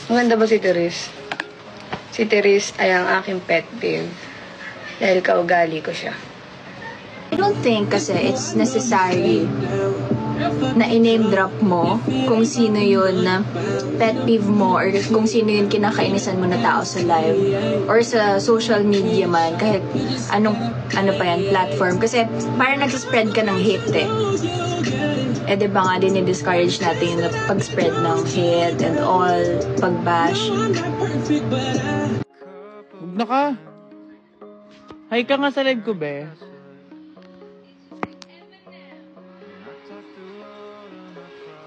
Maganda ba si Therese? Si Therese ay ang aking pet peeve. Dahil kaugali ko siya. I don't think kasi it's necessary na i-name drop mo kung sino yun na pet peeve mo or kung sino yun kinakainisan mo na tao sa live or sa social media man, kahit ano pa yan, platform. Kasi parang nag-spread ka ng hate eh. Eh diba nga din i-discourage natin yung pag-spread ng hate and all, pag-bash. Huwag na ka. Hi ka nga sa live ko, be.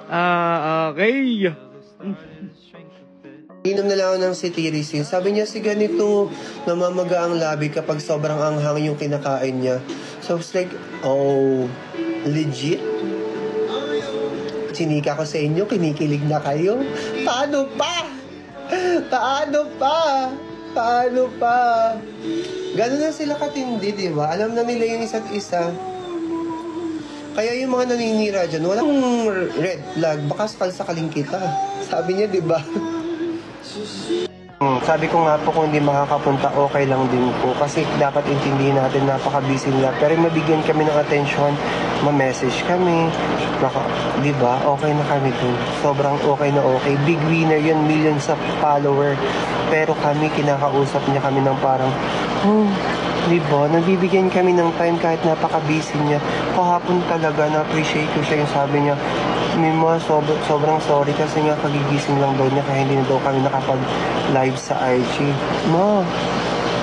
Okay. Inom na lang ako ng cetirizine. Sabi niya, si ganito, namamaga ang labi kapag sobrang anghang yung kinakain niya. So, it's like, oh, legit? Sinika ko sa inyo, kinikilig na kayo. Paano pa? Paano pa? Paano pa? Gano'n na sila katindi, di ba? Alam na nila yung isa't isa. Kaya yung mga naninira dyan, walang red flag, baka sakal-sakaling kita. Sabi niya, di ba? Sabi ko nga po, kung hindi makakapunta, okay lang din po. Kasi dapat intindihin natin, napaka-busy nila. Pero mabigyan kami ng attention, ma-message kami. Di ba? Okay na kami dun. Sobrang okay na okay. Big winner yun, millions of follower. Pero kami, kinakausap niya kami ng parang, di ba? Nabibigyan kami ng time kahit napaka-busy niya. Kahapon talaga, na-appreciate ko siya yung sabi niya, Mima, sobrang sorry kasi nga kagigising lang daw niya kaya hindi na daw kami nakapag-live sa IG. Ma,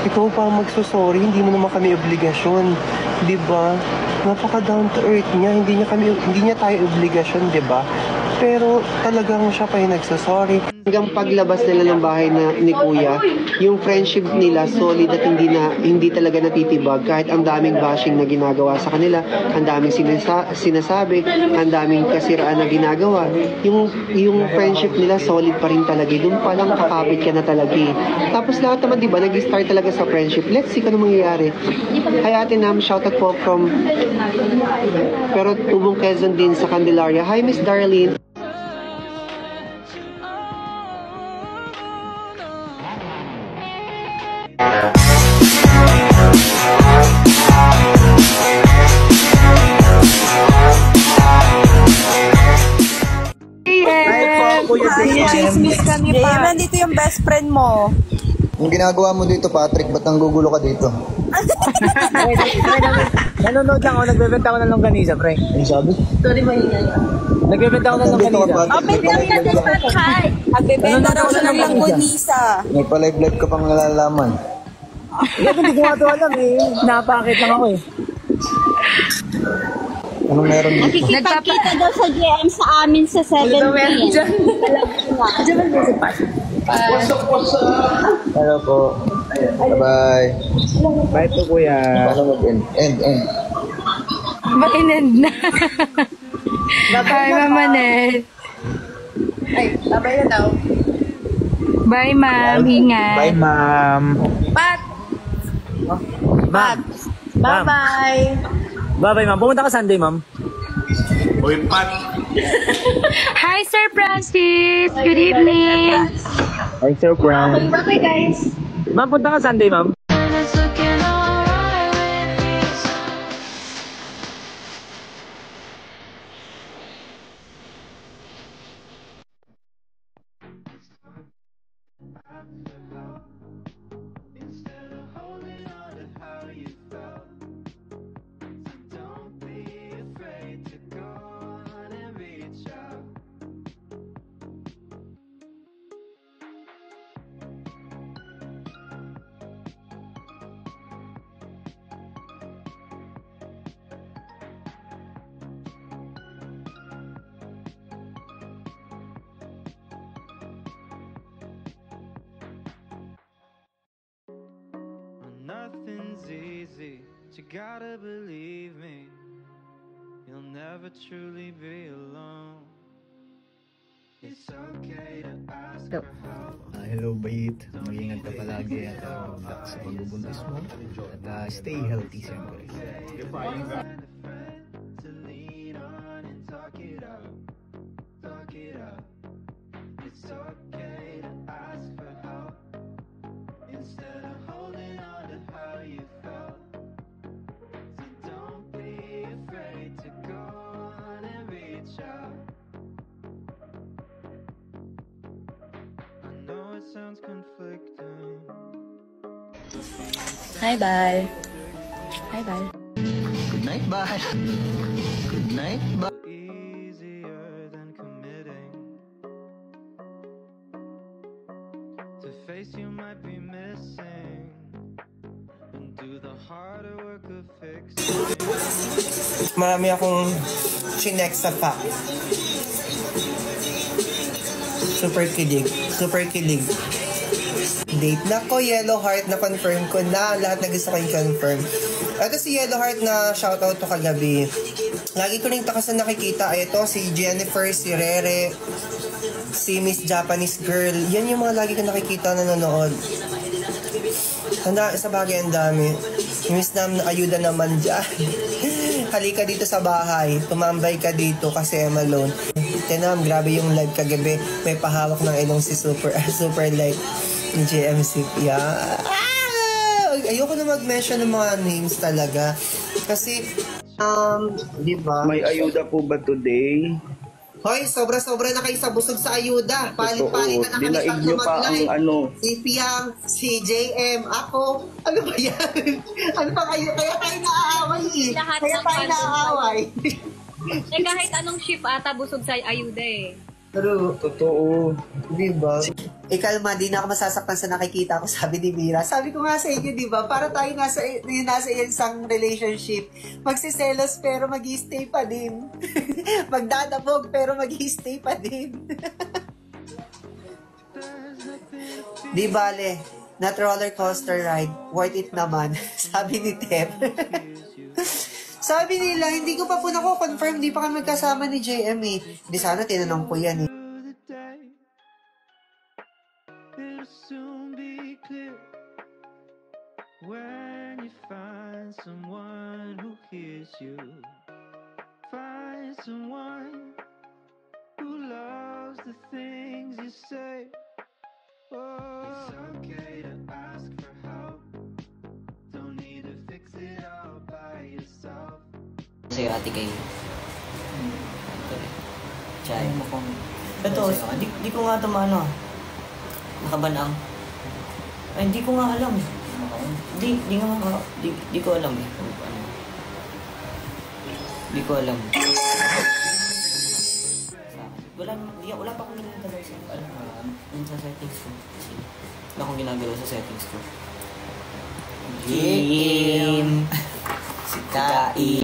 ikaw pa magsusorry, hindi mo naman kami obligasyon. Diba? Napaka down to earth niya, hindi niya tayo obligasyon, diba? Pero talagang siya pa yung nagsasorry. Hanggang paglabas nila ng bahay ni Kuya, yung friendship nila solid at hindi talaga natitibag kahit ang daming bashing na ginagawa sa kanila, ang daming sinasabi, ang daming kasiraan na ginagawa. Yung friendship nila solid pa rin talaga. Doon pa lang kakapit ka na talaga. Tapos lahat naman, di ba, nag-start talaga sa friendship. Let's see kung ano mangyayari. Hi Ate Nam, shoutout po from pero Tubong Quezon din sa Candelaria. Hi Miss Darlene. Chismis kami pa. Nandito yung best friend mo. Yung ginagawa mo dito, Patrick, ba't nanggugulo ka dito? Nanonood lang ako, nagbebenta ako ng longganisa, pre. Ano sabi? Sorry, mahinga. Nagbebenta ako ng longganisa. Open lang yan sa Spotify. Nagbebenta raw siya ng longganisa. May pa-live-live ka pang nalalaman. Hindi ko nga ito alam eh. Napakit lang ako eh. Anong meron dito? Nakikipagkita daw sa GM sa amin sa 17. Hello po. Bye-bye. Bye po, kuya. Paano mag-end? End. Mag-end na. Bye, Mama Net. Ay, babay na daw. Bye, Ma'am. Ingat. Bye, ma'am. Pat! Ma'am. Bye-bye! Bye-bye, ma'am. Pumunta ka Sunday, ma'am. Uy, Pat! Hi, Sir Francis. Good evening. Hi, Sir Brown. Bye-bye, guys! Ma'am, punta ka Sunday, ma'am. Nothing's easy, but you gotta believe me. You'll never truly be alone. It's okay to ask for help. Hello, Bait. Mag-ingat ka palagi at sa pagbubuntis mo. At stay healthy, siyempre. To lean on and talk it out. It's okay to sounds conflicting. Hi, Bal. Hi, Bal. Good night, bye. Good night, bye. Easier than committing to face you might be missing and do the harder work of fixing. Marami akong chinek sa pack. Super kilig. Super kilig. Date na ko, Yellow Heart, na confirm ko na lahat na gusto ko i-confirm. Ito si Yellow Heart na shoutout to kagabi. Lagi ko rin takasan nakikita. Ito si Jennifer, si Rere, si Miss Japanese Girl. Yan yung mga lagi ko nakikita na nanonood. Sa bagay ang dami. Miss Nam, ayuda naman dyan. Halika dito sa bahay. Tumambay ka dito kasi I'm alone. Tinam, grabe yung live kagabi. May pahawak ng ilong si Super Light ni JMC. Yeah. Ayoko na mag-mention ng mga names talaga. Kasi, di ba? May ayuda po ba today? Hoy, sobra-sobra na kayo sa busog sa ayuda. Palit-palit na Dinaig nakalipat nyo na pa mag-live. ang Si Piang, si JM, ako. Ano ba yan? Ano pa kayo? Kaya tayo naaaway eh. Lahat Kaya ng tayo fans naaaway. kahit anong ship ata busog sa ayuda eh. True. Totoo. Di ba? Kalma, di na ako masasaktan sa nakikita ko, sabi ni Mira. Sabi ko nga sa inyo, di ba? Para tayo nasa isang relationship. Magsiselos pero mag-stay pa din. Magdadabog pero mag-stay pa din. Di bale, not roller coaster ride. Worth it naman. Sabi ni Tep. Sabi nila, hindi ko pa po nako-confirm, hindi pa kami magkasama ni JM eh. Di sana tinanong ko yan eh. It'll soon be clear when you find someone who hears you. Find someone who loves the things you say. Oh, it's okay to ask for help. Don't need to fix it all by yourself. Sa'yo, ate kayo. Chay. Ito, di ko nga ito maano. Nakabanang. Ay, hindi ko nga alam. Di ko alam eh. Hindi ko alam. Wala pa akong ginagalaw sa Yun sa settings ko. Kasi wala akong ginagalaw sa settings ko. Yeah.